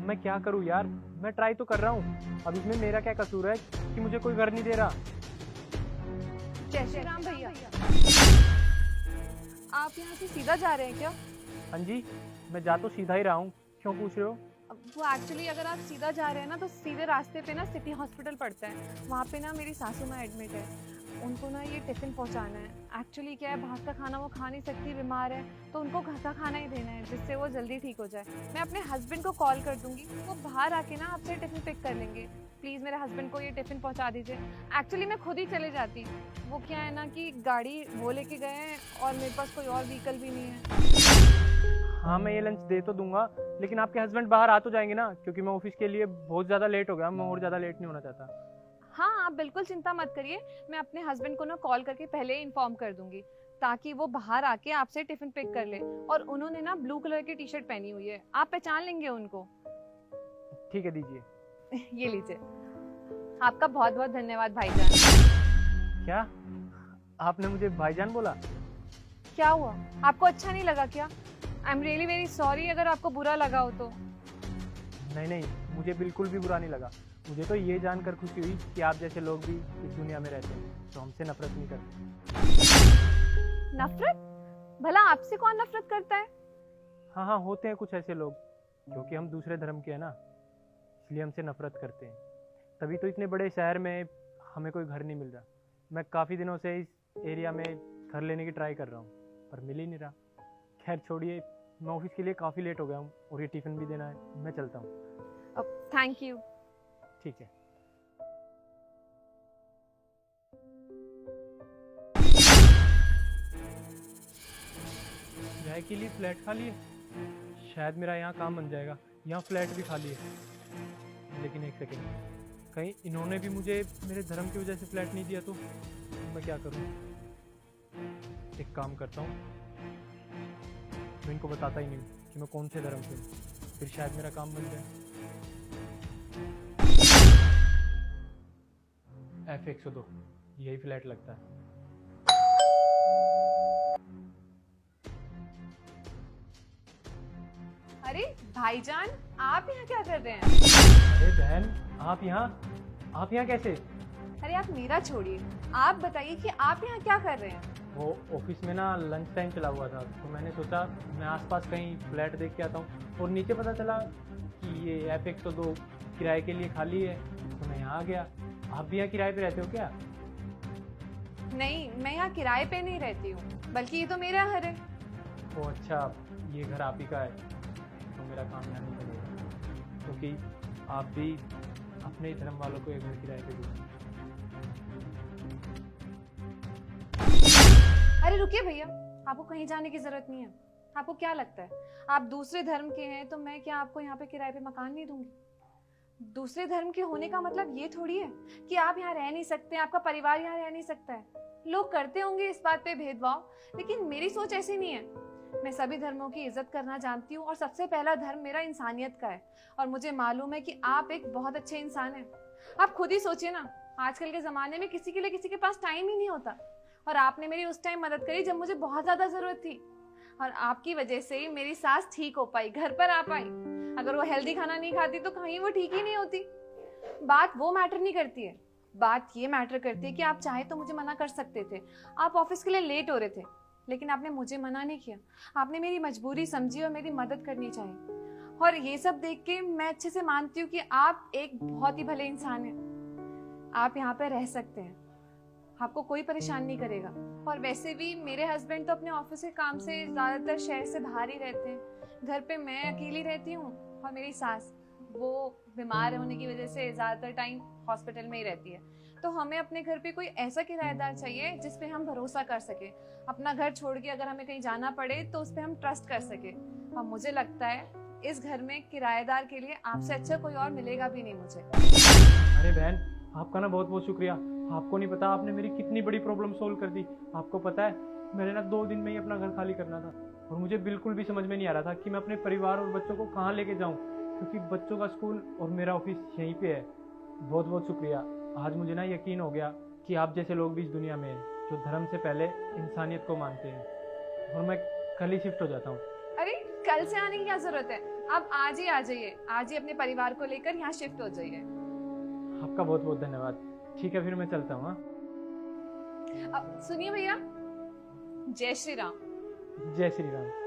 मैं क्या करूँ यार, मैं ट्राई तो कर रहा हूँ। अब इसमें मेरा क्या कसूर है कि मुझे कोई घर नहीं दे रहा। जय श्री राम भैया, आप यहाँ से सीधा जा रहे हैं क्या? हाँ जी, मैं जा तो सीधा ही रहा हूँ। क्यों पूछ रहे हो? वो एक्चुअली अगर आप सीधा जा रहे हैं ना तो सीधे रास्ते पे ना सिटी हॉस्पिटल पड़ता है। वहाँ पे ना मेरी सासू माँ एडमिट है, उनको ना ये टिफ़िन पहुँचाना है। एक्चुअली क्या है, बाहर का खाना वो खा नहीं सकती, बीमार है, तो उनको घर का खाना ही देना है जिससे वो जल्दी ठीक हो जाए। मैं अपने हस्बैंड को कॉल कर दूंगी, वो बाहर आके ना आपसे टिफ़िन पिक कर लेंगे। प्लीज़ मेरे हस्बैंड को ये टिफ़िन पहुँचा दीजिए। एक्चुअली मैं खुद ही चले जाती, वो क्या है ना कि गाड़ी वो लेके गए हैं और मेरे पास कोई और व्हीकल भी नहीं है। हाँ, मैं ये लंच दे तो दूंगा, लेकिन आपके हस्बैंड बाहर आ तो जाएंगे ना, क्योंकि मैं ऑफिस के लिए बहुत ज़्यादा लेट हो गया। मैं और ज़्यादा लेट नहीं होना चाहता। हाँ, आप बिल्कुल चिंता मत करिए, मैं अपने हस्बैंड को ना कॉल करके पहले ही इन्फॉर्म कर दूंगी ताकि वो बाहर आके आपसे टिफिन पिक कर ले। और उन्होंने ना ब्लू कलर की टी शर्ट पहनी हुई है, आप पहचान लेंगे उनको। ठीक है, दीजिए। ये लीजिए। आपका बहुत बहुत धन्यवाद भाईजान। क्या आपने मुझे भाईजान बोला? क्या हुआ, आपको अच्छा नहीं लगा क्या? I am really very sorry अगर आपको बुरा लगा हो तो। नहीं नहीं, मुझे बिल्कुल भी बुरा नहीं लगा। मुझे तो ये जानकर खुशी हुई कि आप जैसे लोग भी इस दुनिया में रहते हैं तो हमसे नफरत नहीं करते। नफरत? भला आपसे कौन नफरत करता है? हाँ हाँ, होते हैं कुछ ऐसे लोग, क्योंकि हम दूसरे धर्म के हैं ना, इसलिए हमसे नफरत करते हैं। तभी तो इतने बड़े शहर में हमें कोई घर नहीं मिल रहा। मैं काफ़ी दिनों से इस एरिया में घर लेने की ट्राई कर रहा हूँ, पर मिल ही नहीं रहा। खैर छोड़िए, मैं ऑफिस के लिए काफ़ी लेट हो गया हूँ और ये टिफ़िन भी देना है। मैं चलता हूँ। Thank you. ठीक है। किराए के लिए फ्लैट खाली है, शायद मेरा यहाँ काम बन जाएगा। यहाँ फ्लैट भी खाली है, लेकिन एक सेकेंड, कहीं इन्होंने भी मुझे मेरे धर्म की वजह से फ्लैट नहीं दिया तो मैं क्या करूँ? एक काम करता हूँ, मैं इनको बताता ही नहीं कि मैं कौन से धर्म से हूँ, फिर शायद मेरा काम बन जाए। F102, यही फ्लैट लगता है। अरे भाईजान, आप यहाँ क्या कर रहे हैं? अरे बहन, आप यहाँ कैसे? अरे आप मेरा छोड़िए, आप बताइए कि आप यहाँ क्या कर रहे हैं? वो ऑफिस में ना लंच टाइम चला हुआ था, तो मैंने सोचा मैं आसपास कहीं फ्लैट देख के आता हूँ, और नीचे पता चला कि ये F102 किराए के लिए खाली है, तो मैं यहाँ आ गया। आप भी यहाँ किराए पे रहते हो क्या? नहीं, मैं यहाँ किराए पे नहीं रहती हूँ, बल्कि ये तो मेरा घर है। ओ अच्छा, ये घर आप ही का है, तो मेरा काम यहाँ नहीं चलेगा, क्योंकि आप भी अपने धर्म वालों को एक घर किराए पे दो। अरे रुकिए भैया, आपको कहीं जाने की जरूरत नहीं है। आपको क्या लगता है, आप दूसरे धर्म के हैं तो मैं क्या आपको यहाँ पे किराए पे मकान नहीं दूंगी? दूसरे धर्म के होने का मतलब ये थोड़ी है कि आप यहाँ रह नहीं सकते, आपका परिवार यहाँ रह नहीं सकता है। लोग करते होंगे इस बात पे भेदभाव, लेकिन मेरी सोच ऐसी नहीं है। मैं सभी धर्मों की इज्जत करना जानती हूँ और सबसे पहला धर्म मेरा इंसानियत का है, और मुझे मालूम है कि आप एक बहुत अच्छे इंसान हैं। आप खुद ही सोचिए ना, आजकल के ज़माने में किसी के लिए किसी के पास टाइम ही नहीं होता, और आपने मेरी उस टाइम मदद करी जब मुझे बहुत ज़्यादा ज़रूरत थी, और आपकी वजह से ही मेरी सास ठीक हो पाई, घर पर आ पाई। अगर वो हेल्दी खाना नहीं खाती तो कहीं वो ठीक ही नहीं होती। बात वो मैटर नहीं करती है, बात ये मैटर करती है कि आप चाहे तो मुझे मना कर सकते थे। आप ऑफिस के लिए लेट हो रहे थे, लेकिन आपने मुझे मना नहीं किया। आपने मेरी मजबूरी समझी और मेरी मदद करनी चाहिए। और ये सब देख के मैं अच्छे से मानती हूँ कि आप एक बहुत ही भले इंसान हैं। आप यहाँ पे रह सकते हैं, आपको कोई परेशान नहीं करेगा। और वैसे भी मेरे हस्बैंड तो अपने ऑफिस के काम से ज़्यादातर शहर से बाहर ही रहते हैं। घर पे मैं अकेली रहती हूँ, और मेरी सास वो बीमार होने की वजह से ज़्यादातर टाइम हॉस्पिटल में ही रहती है। तो हमें अपने घर पे कोई ऐसा किराएदार चाहिए जिस पे हम भरोसा कर सके। अपना घर छोड़ के अगर हमें कहीं जाना पड़े तो उस पर हम ट्रस्ट कर सके। और मुझे लगता है इस घर में किराएदार के लिए आपसे अच्छा कोई और मिलेगा भी नहीं मुझे। अरे बहन, आपका ना बहुत बहुत शुक्रिया। आपको नहीं पता आपने मेरी कितनी बड़ी प्रॉब्लम सोल्व कर दी। आपको पता है, मैंने ना 2 दिन में ही अपना घर खाली करना था, और मुझे बिल्कुल भी समझ में नहीं आ रहा था कि मैं अपने परिवार और बच्चों को कहाँ लेके जाऊँ, क्योंकि बच्चों का स्कूल और मेरा ऑफिस यहीं पे है। बहुत बहुत शुक्रिया। आज मुझे ना यकीन हो गया कि आप जैसे लोग भी इस दुनिया में हैं जो धर्म से पहले इंसानियत को मानते हैं। और मैं कल ही शिफ्ट हो जाता हूँ। अरे कल से आने की क्या जरूरत है, आप आज ही आ जाइए, आज ही अपने परिवार को लेकर यहाँ शिफ्ट हो जाइए। आपका बहुत बहुत धन्यवाद। ठीक है, फिर मैं चलता हूँ। हाँ, सुनिए भैया, जय श्री राम। जय श्री राम।